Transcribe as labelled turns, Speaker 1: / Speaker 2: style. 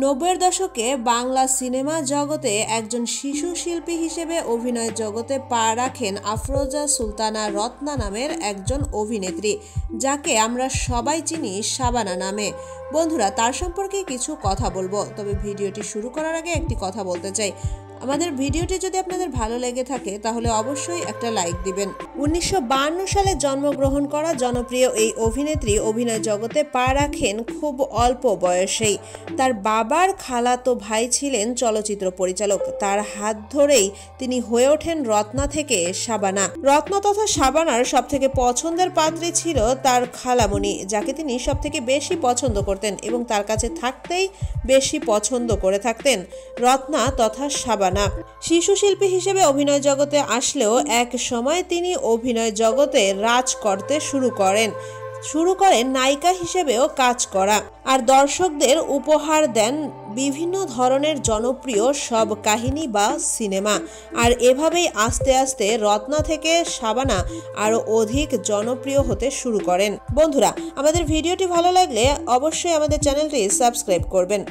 Speaker 1: 90-এর দশকে বাংলা সিনেমা জগতে একজন শিশু শিল্পী হিসেবে অভিনয় জগতে পা রাখেন আফরোজা সুলতানা রত্না নামের একজন অভিনেত্রী, যাকে আমরা সবাই চিনি শাবানা নামে। বন্ধুরা, তার সম্পর্কে কিছু কথা বলবো, তবে ভিডিওটি শুরু করার আগে একটি কথা বলতে চাই। আমাদের ভিডিওটি যদি আপনাদের ভালো লেগে থাকে তাহলে অবশ্যই একটা লাইক দিবেন। 1952 সালে জন্মগ্রহণ করা জনপ্রিয় এই অভিনেত্রী অভিনয় জগতে পা রাখেন খুব অল্প বয়সেই। তার বাবার খালাতো ভাই ছিলেন চলচ্চিত্র পরিচালক। তার হাত ধরেই তিনি হয়ে ওঠেন রত্না থেকে শাবানা। রত্না তথা শাবানার সবথেকে পছন্দের পাত্রী ছিল তার খালামণি, যাকে তিনি সবথেকে বেশি পছন্দ করতেন এবং তার কাছে থাকতেই বেশি পছন্দ করে থাকতেন রত্না তথা শাবানা। শিশু শিল্পী হিসেবে অভিনয় জগতে আসলেও এক সময় তিনি অভিনয় জগতে রাজ করতে শুরু করেন নায়িকা হিসেবেও কাজ করা, আর দর্শকদের উপহার দেন বিভিন্ন ধরনের জনপ্রিয় সব কাহিনী বা সিনেমা। আর এভাবেই আস্তে আস্তে রত্না থেকে শাবানা আরো অধিক জনপ্রিয় হতে শুরু করেন। বন্ধুরা, আমাদের ভিডিওটি ভালো লাগলে অবশ্যই আমাদের চ্যানেলটি সাবস্ক্রাইব করবেন।